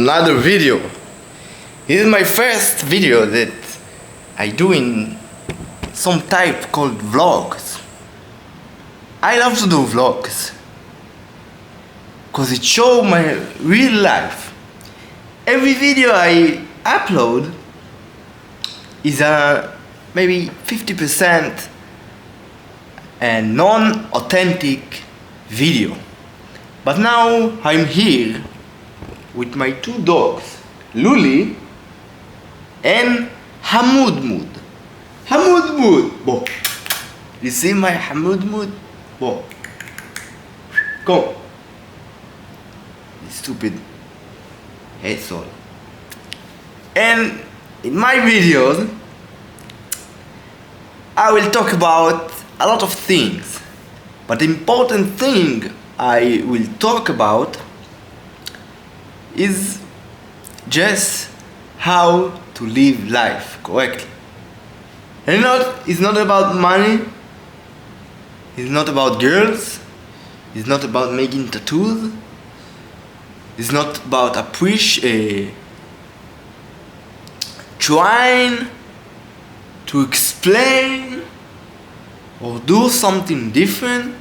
another video. This is my first video that I do in some type called vlogs. I love to do vlogs because it shows my real life. Every video I upload is maybe 50% a non-authentic video. But now I'm here with my two dogs, Luli and Hamudmud. Hamudmud, bo. You see my Hamudmud? Bo. Come. You stupid asshole. And in my videos, I will talk about a lot of things. But the important thing I will talk about is just how to live life correctly. And it's not about money, it's not about girls, it's not about making tattoos, it's not about trying to explain or do something different.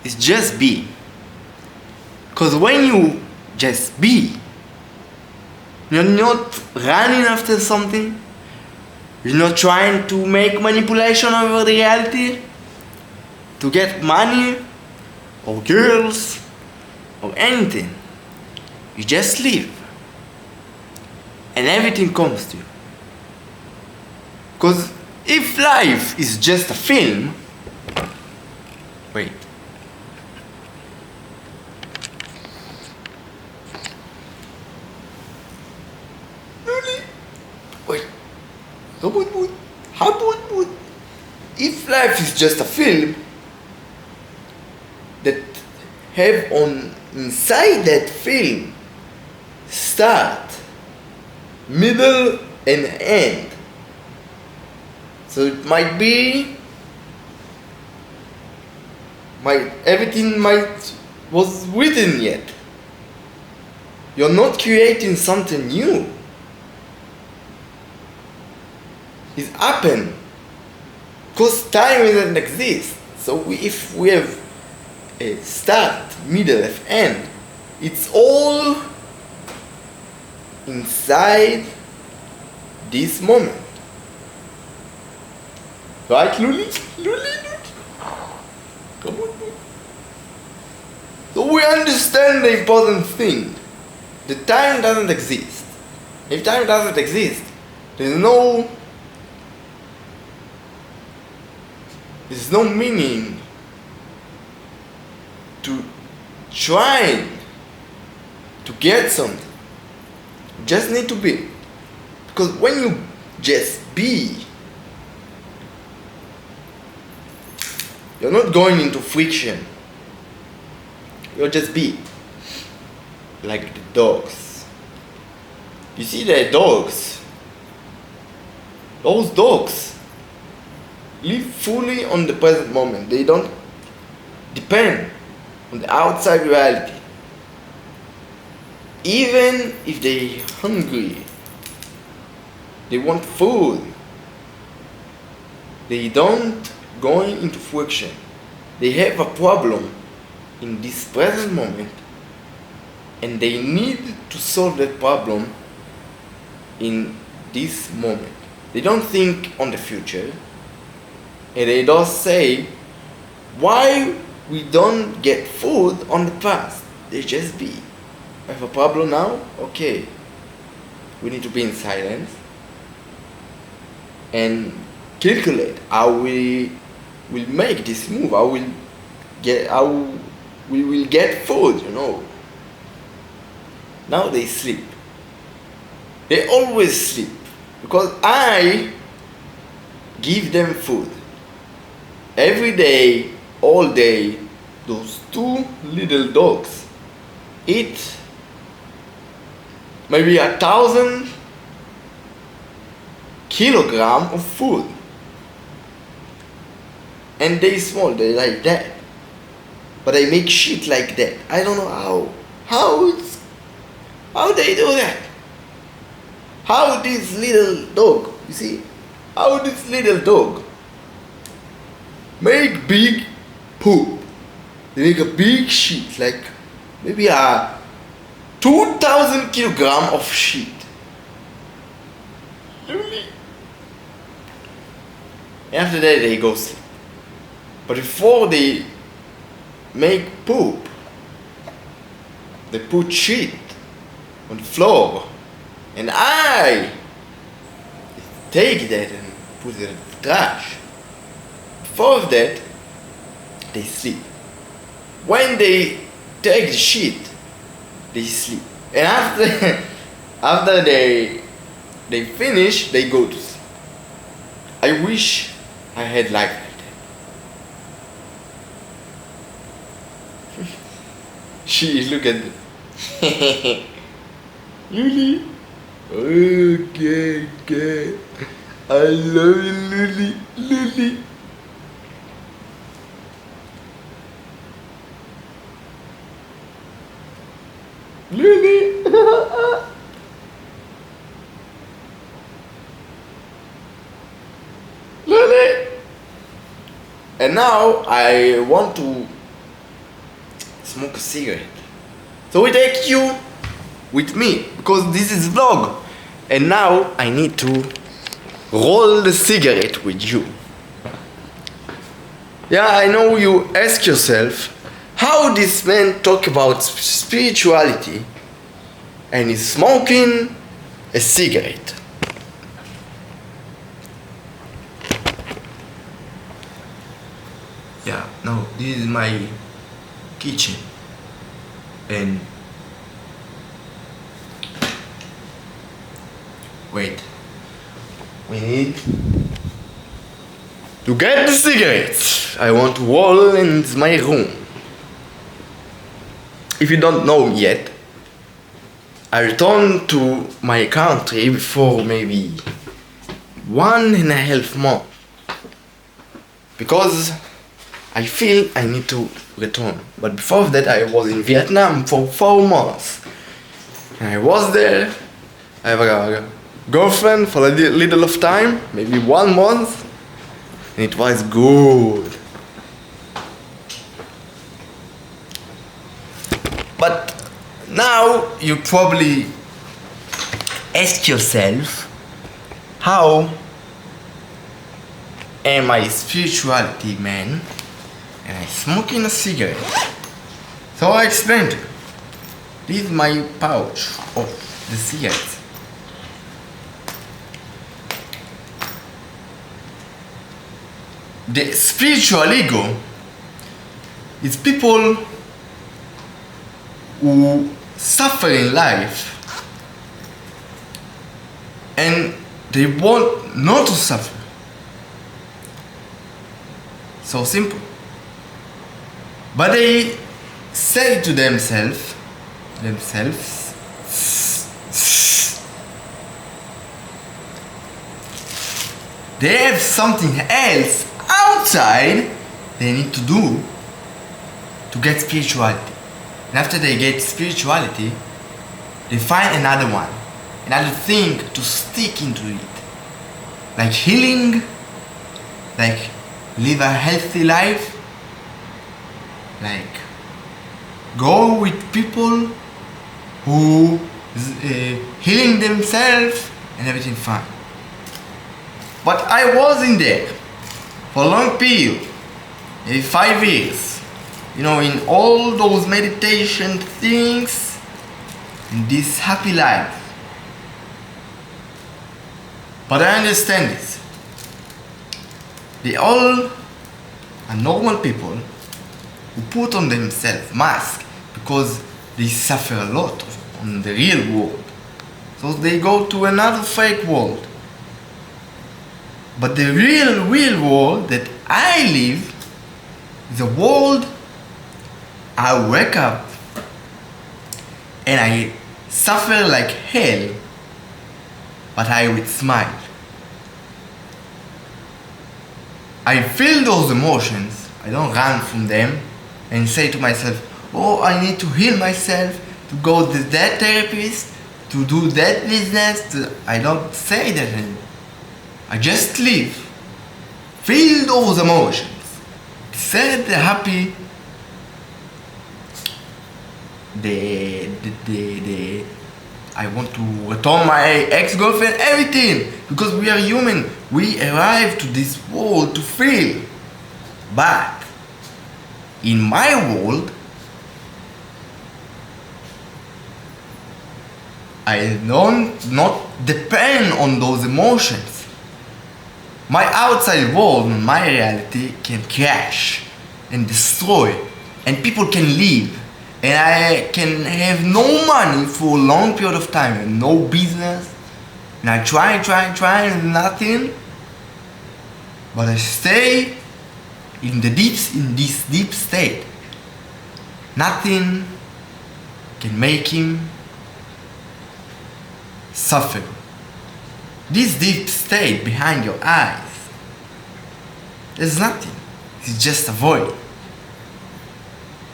It's just be. Because when you just be, you're not running after something, you're not trying to make manipulation over the reality to get money or girls or anything. You just live and everything comes to you. Because if life is just a film, wait. Wait. If life is just a film that have on inside that film start, middle and end. So it might be everything was written yet. You're not creating something new. It's happened because time doesn't exist. So if we have a start, middle, and end, it's all inside this moment. Right, Luli? Luli? Come on. So we understand the important thing. The time doesn't exist. If time doesn't exist, there's no meaning to trying to get something. You just need to be. Because when you just be, you're not going into friction. You'll just be. Like the dogs. You see the dogs? Those dogs live fully on the present moment. They don't depend on the outside reality. Even if they're hungry, they want food, they don't go into friction. They have a problem in this present moment and they need to solve that problem in this moment. They don't think on the future and they don't say why we don't get food on the past. They just be. I have a problem now? Okay. We need to be in silence and calculate how we will make this move, how we will get food, Now they sleep. They always sleep because I give them food. Every day, all day, those two little dogs eat maybe 1,000 kilograms of food. And they small, they like that. But I make shit like that. I don't know how How they do that? How this little dog, you see, how this little dog make big poop. They make a big shit, like maybe a 2,000 kilogram of shit. Really? After that they go sleep. But before they make poop, they put shit on the floor. And I take that and put it in the trash. Before that, they sleep. When they take the shit, they sleep. And after they finish, they go to sleep. I wish I had life like that. She look at me. Lily. Okay, okay. I love you, Lily. Lily. Lily. Lily. And now I want to smoke a cigarette. So we take you with me because this is vlog. And now I need to roll the cigarette with you. Yeah, I know you ask yourself, how this man talk about spirituality and is smoking a cigarette? Yeah, no, this is my kitchen. And wait, we need to get the cigarettes. I want to roll in my room. If you don't know yet, I returned to my country before maybe 1.5 months because I feel I need to return. But before that I was in Vietnam for 4 months. And I was there. I have a girlfriend for a little of time, maybe 1 month, and it was good. But now you probably ask yourself, how am I spirituality man and I smoking a cigarette? So I explained to you. This is my pouch of the cigarettes. The spiritual ego is people who suffer in life and they want not to suffer. So simple. But they say to themselves, they have something else outside they need to do to get spirituality. And after they get spirituality, they find another one, another thing to stick into it. Like healing, like live a healthy life, like go with people who healing themselves and everything fine. But I was in there for a long period, maybe 5 years. You know, in all those meditation things, in this happy life. But I understand this. They all are normal people who put on themselves masks because they suffer a lot on the real world. So they go to another fake world. But the real world that I live is a world I wake up and I suffer like hell, but I would smile. I feel those emotions, I don't run from them and say to myself, oh, I need to heal myself to go to that therapist, to do that business. I don't say that anymore. I just live. Feel those emotions. Sad, happy, the I want to return my ex-girlfriend, everything. Because we are human. We arrive to this world to feel. But in my world, I don't not depend on those emotions. My outside world, my reality can crash and destroy, and people can leave, and I can have no money for a long period of time and no business, and I try and nothing, but I stay in this deep state. Nothing can make him suffer. This deep state behind your eyes, there's nothing. It's just a void.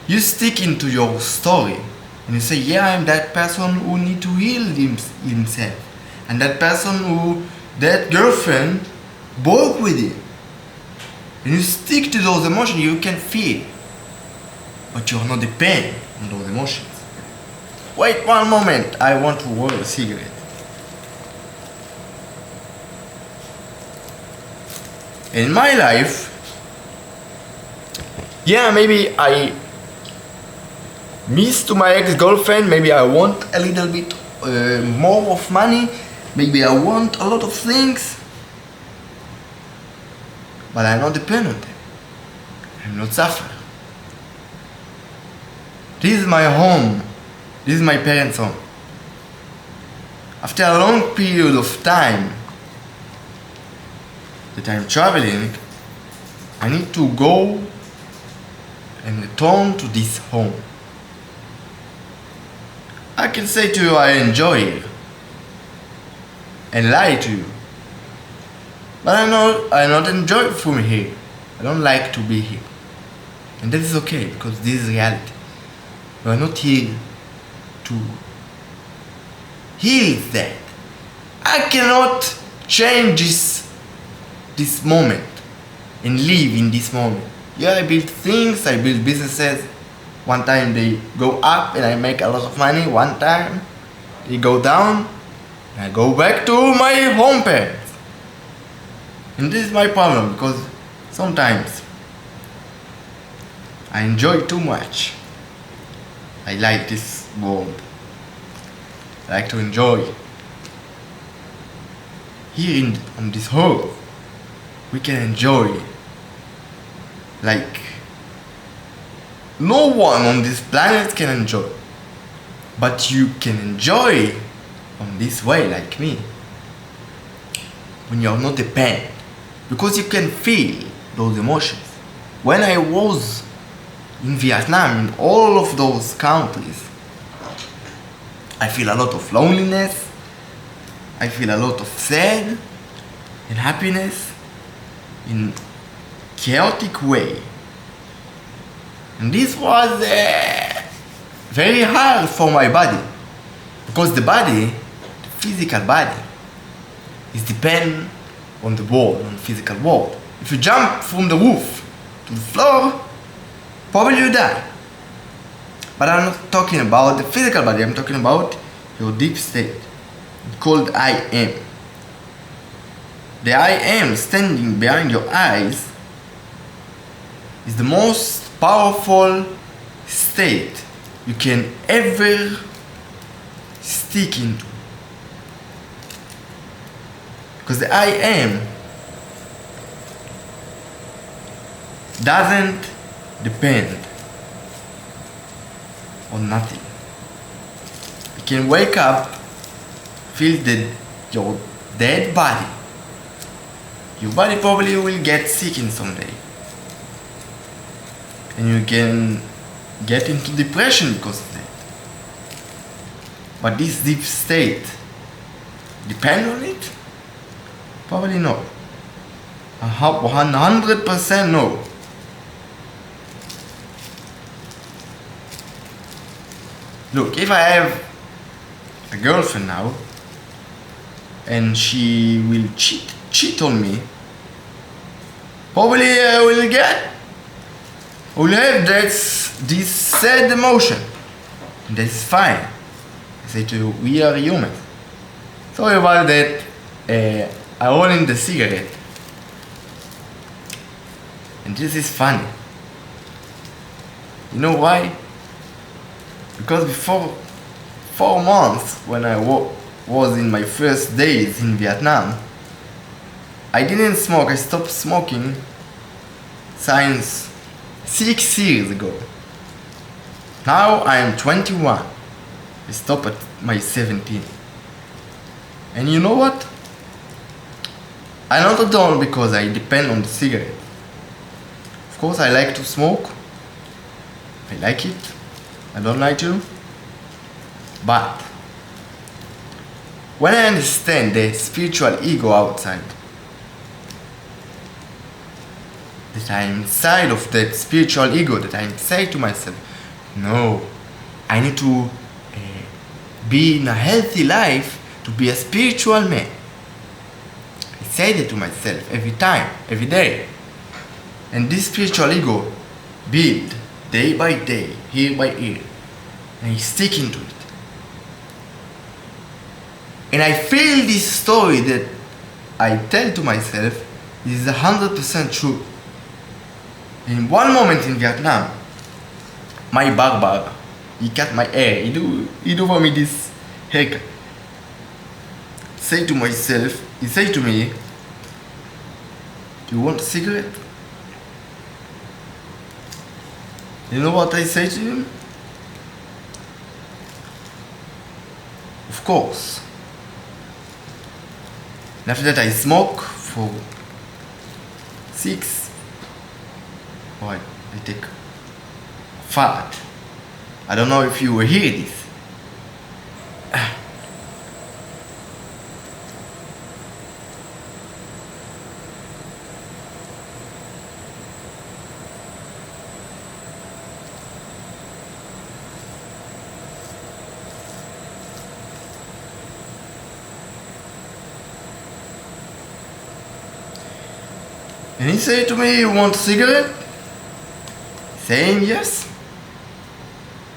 You stick into your story and you say, yeah, I'm that person who need to heal himself, and that person who, that girlfriend broke with him. And you stick to those emotions you can feel, but you are not dependent on those emotions. Wait one moment, I want to roll a cigarette. In my life, yeah, maybe I miss to my ex-girlfriend, maybe I want a little bit more of money, maybe I want a lot of things, but I'm not dependent on them. I'm not suffering. This is my home. This is my parents' home. After a long period of time that I'm traveling, I need to go and return to this home. I can say to you I enjoy it and lie to you, but I not enjoy from here. I don't like to be here, and that is okay because this is reality. We are not here to heal that. I cannot change this moment and live in this moment. Yeah, I build things, I build businesses. One time they go up and I make a lot of money. One time they go down and I go back to my home parents. And this is my problem because sometimes I enjoy too much. I like this world. I like to enjoy. Here on this earth, we can enjoy like no one on this planet can enjoy. But you can enjoy on this way like me. When you're not dependent. Because you can feel those emotions. When I was in Vietnam, in all of those countries, I feel a lot of loneliness, I feel a lot of sad and happiness in chaotic way. And this was very hard for my body, because the body, the physical body, is dependent on the world, on the physical world. If you jump from the roof to the floor, probably you die. But I'm not talking about the physical body, I'm talking about your deep state, called I am. The I am standing behind your eyes is the most powerful state you can ever stick into. Because the I am doesn't depend on nothing. You can wake up, feel your dead body. Your body probably will get sick in some day. And you can get into depression because of that. But this deep state, depend on it? Probably no. 100% no. Look, if I have a girlfriend now and she will cheat on me, probably I will have this sad emotion. That's fine. I say to you, we are humans. Sorry about that. I roll in the cigarette. And this is funny. You know why? Because before 4 months, when I was in my first days in Vietnam, I didn't smoke. I stopped smoking since 6 years ago. Now I am 21. I stopped at my 17. And you know what? I not at all because I depend on the cigarette. Of course I like to smoke. I like it. I don't like to. But when I understand the spiritual ego outside, that I'm inside of that spiritual ego, that I say to myself, no, I need to be in a healthy life to be a spiritual man. I say that to myself every time, every day. And this spiritual ego build day by day, year by year, and I stick into it. And I feel this story that I tell to myself is 100% true. In one moment in Vietnam, my barber, he cut my hair, he do for me this haircut. Say to myself, he say to me, you want a cigarette? You know what I say to him? Of course. And after that I smoke for 6. I take fart. I don't know if you will hear this. And he said to me, you want a cigarette? Saying yes.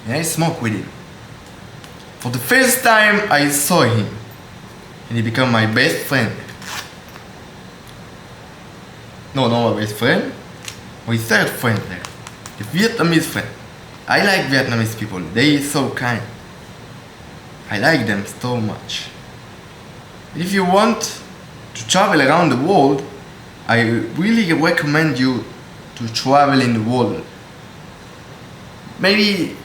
And I smoke with him. For the first time I saw him. And he became my best friend. No, not my best friend. My third friend there. The Vietnamese friend. I like Vietnamese people. They are so kind. I like them so much. If you want to travel around the world, I really recommend you to travel in the world. Maybe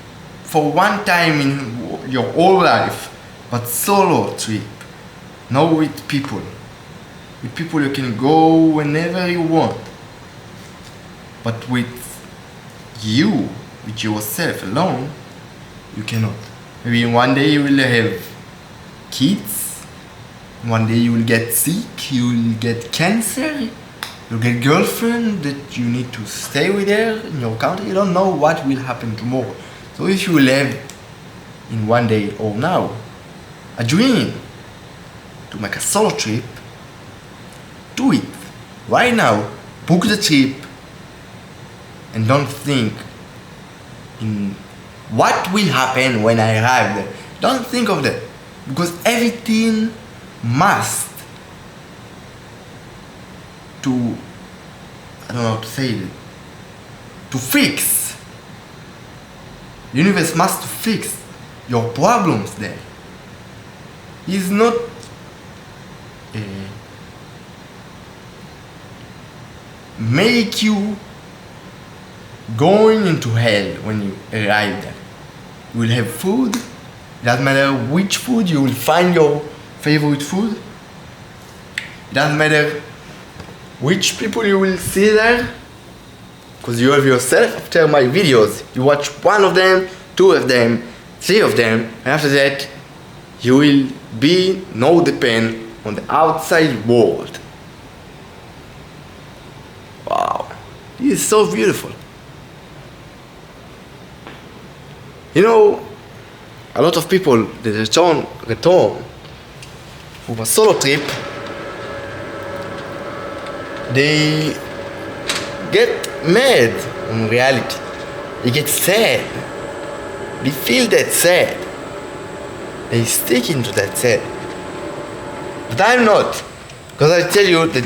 for one time in your whole life, but solo trip. Not with people. With people you can go whenever you want. But with you, with yourself alone, you cannot. Maybe one day you will have kids. One day you will get sick. You will get cancer. You get girlfriend that you need to stay with her in your country. You don't know what will happen tomorrow. So if you will have in one day or now a dream to make a solo trip, do it right now. Book the trip and don't think in what will happen when I arrive there. Don't think of that, because everything must to, I don't know how to say it, to fix. The universe must fix your problems there. It's not make you going into hell when you arrive there. You will have food. It doesn't matter which food, you will find your favorite food. It doesn't matter which people you will see there, because you have yourself. After my videos, you watch one of them, 2 of them, 3 of them, and after that you will be no depend on the outside world. Wow, this is so beautiful. You know, a lot of people that return from a solo trip, they get mad on reality. They get sad. They feel that sad. They stick into that sad. But I'm not. Because I tell you that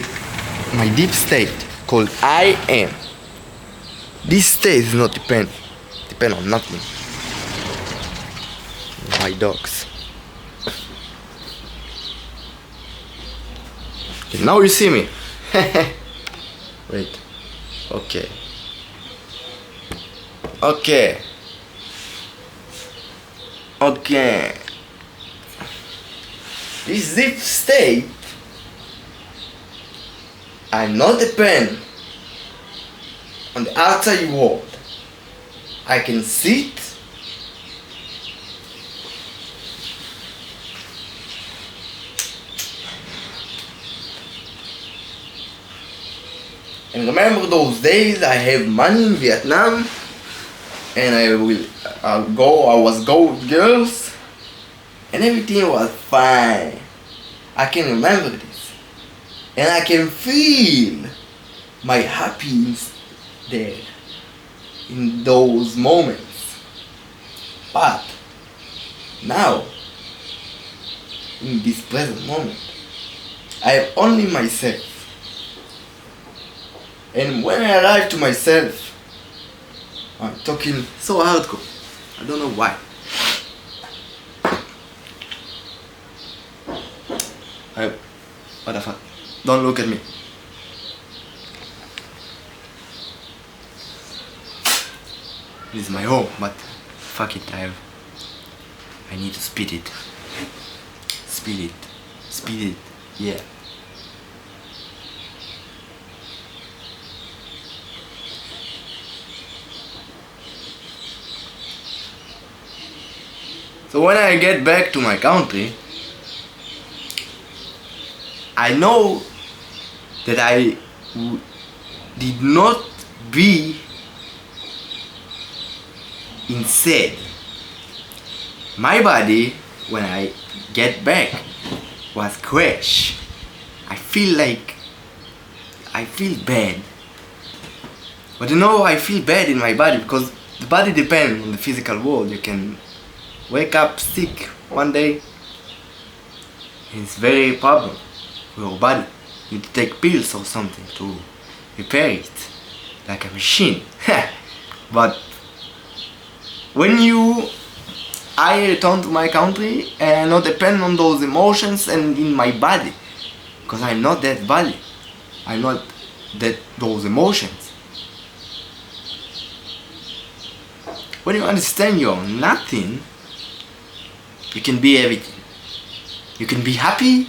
my deep state called I am. This state is not depend on nothing. My dogs. Okay, now you see me. Wait. Okay. This deep state, I not depend on the outside world. I can sit and remember those days I have money in Vietnam and I was go with girls and everything was fine. I can remember this and I can feel my happiness there in those moments. But now, in this present moment, I have only myself. And when I arrive to myself, I'm talking so hardcore. I don't know why. What the fuck? Don't look at me. This is my home, but fuck it, I need to speed it. Speed it, yeah. So when I get back to my country, I know that I did not be insane. My body, when I get back, was crash. I feel bad. But I feel bad in my body because the body depends on the physical world. You can wake up sick one day. It's very problem for your body. You need to take pills or something to repair it, like a machine. But when I return to my country and I not depend on those emotions and in my body, because I'm not that body. I'm not those emotions. When you understand you're nothing, you can be everything. You can be happy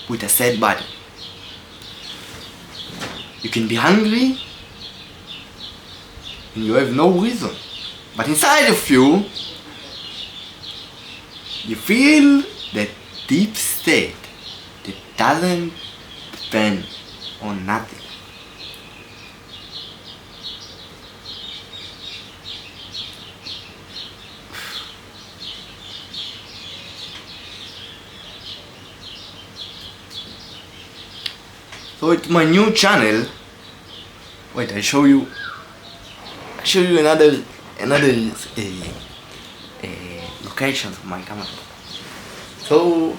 with a sad body. You can be hungry and you have no reason. But inside of you, you feel that deep state that doesn't depend on nothing. So it's my new channel. Wait, I show you another location of my camera. So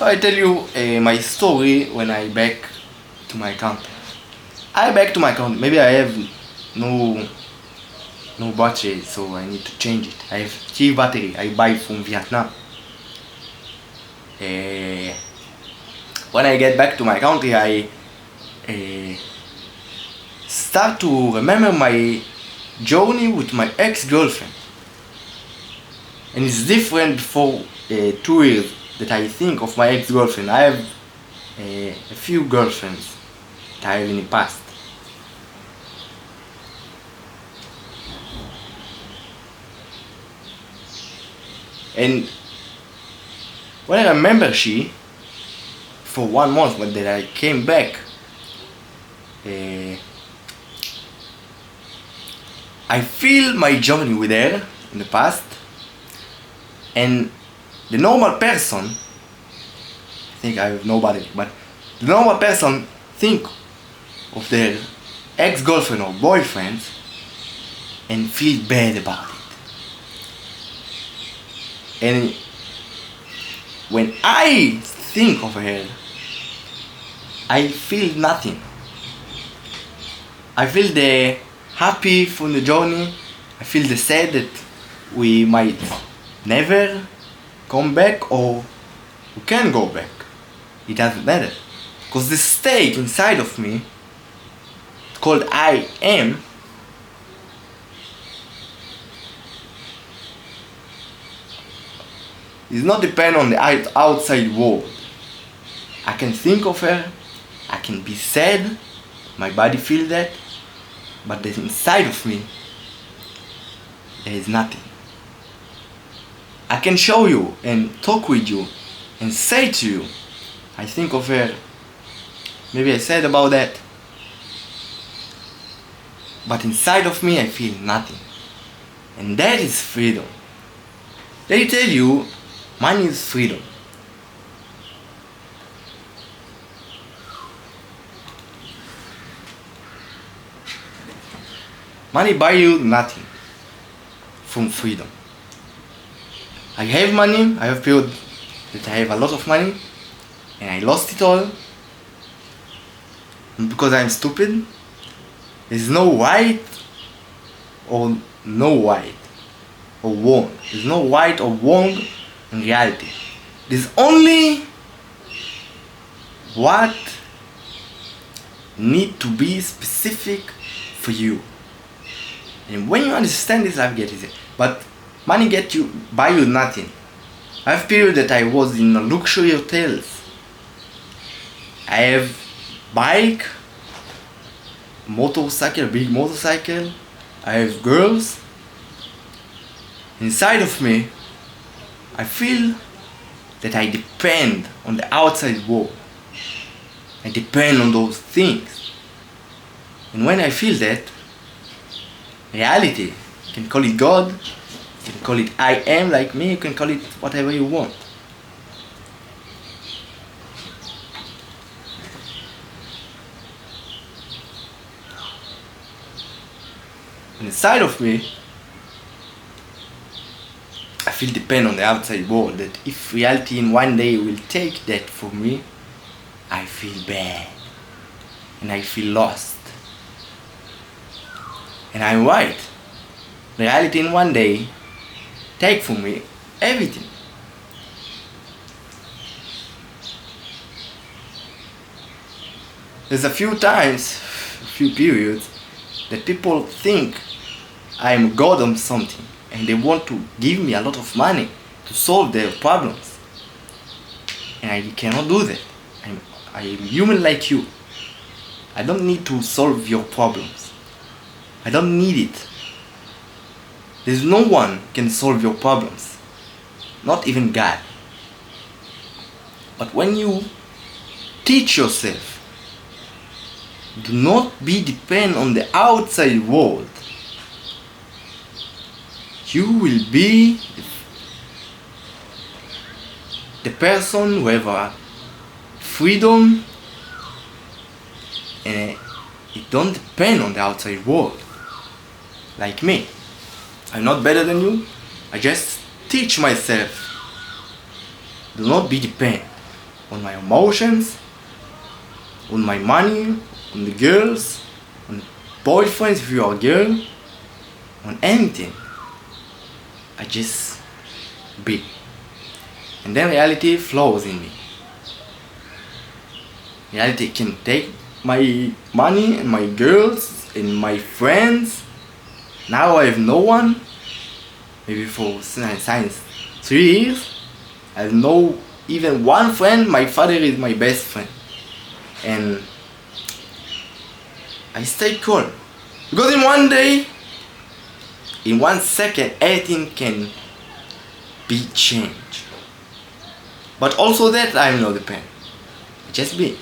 I tell you my story when I back to my country. Maybe I have no battery, so I need to change it. I have 3 battery I buy from Vietnam. When I get back to my country, I start to remember my journey with my ex-girlfriend. And it's different for 2 years that I think of my ex-girlfriend. I have a few girlfriends that I have in the past. And when I remember for 1 month when then I came back, I feel my journey with her in the past, and the normal person, I think I have nobody, but the normal person think of their ex-girlfriend or boyfriend and feel bad about it. And when I think of her, I feel nothing. I feel the happy from the journey. I feel the sad that we might never come back, or we can go back. It doesn't matter. Because the state inside of me, called I am, is not depend on the outside world. I can think of her, I can be sad, my body feel that, but the inside of me, there is nothing. I can show you and talk with you and say to you, I think of her, maybe I said about that, but inside of me I feel nothing. And that is freedom. They tell you money is freedom. Money buy you nothing from freedom. I have money, I have period that I have a lot of money, and I lost it all. And because I'm stupid, there's no right or no right or wrong. There's no right or wrong in reality. There's only what need to be specific for you. And when you understand this, life gets easy. But money buy you nothing. I have period that I was in luxury hotels. I have bike, motorcycle, big motorcycle. I have girls. Inside of me, I feel that I depend on the outside world. I depend on those things. And when I feel that, reality, you can call it God, you can call it I am like me, you can call it whatever you want. And inside of me, I feel depend on the outside world, that if reality in one day will take that from me, I feel bad and I feel lost. And I'm right. Reality in one day take from me everything. There's a few times, a few periods, that people think I am God on something and they want to give me a lot of money to solve their problems. And I cannot do that. I am human like you. I don't need to solve your problems. I don't need it. There's no one can solve your problems. Not even God. But when you teach yourself, do not be dependent on the outside world, you will be the person who have a freedom and it don't depend on the outside world. Like me. I'm not better than you. I just teach myself. Do not be dependent on my emotions, on my money, on the girls, on boyfriends if you are a girl, on anything. I just be. And then reality flows in me. Reality can take my money and my girls and my friends. Now I have no one. Maybe for science 3 years. I have no even one friend. My father is my best friend. And I stay cool. Because in one day, in 1 second, everything can big change. But also that I'm not the pain. Just be.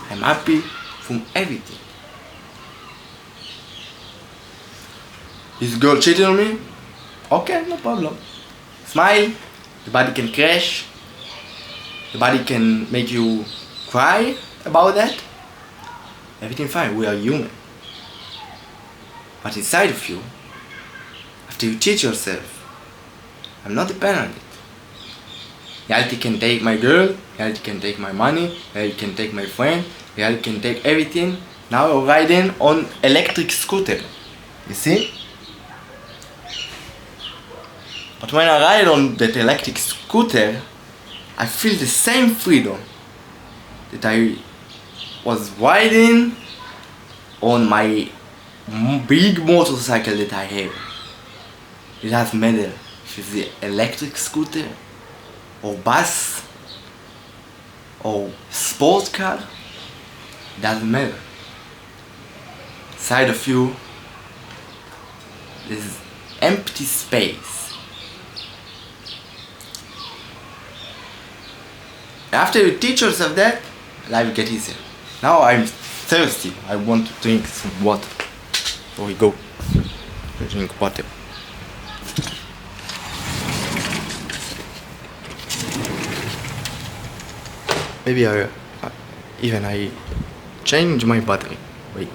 I'm happy from everything. This girl cheated on me? Okay, no problem. Smile. The body can crash. The body can make you cry about that. Everything fine. We are human. But inside of you, after you cheat yourself, I'm not dependent on it. Reality can take my girl, reality can take my money, reality can take my friend, reality can take everything. Now you're riding on electric scooter. You see? But when I ride on that electric scooter, I feel the same freedom that I was riding on my big motorcycle that I have. It doesn't matter if it's the electric scooter or bus or sports car. It doesn't matter. Inside of you is empty space. After you teach yourself that, life gets easier. Now I'm thirsty. I want to drink some water. So we go. Drink water. Maybe I change my battery. Wait.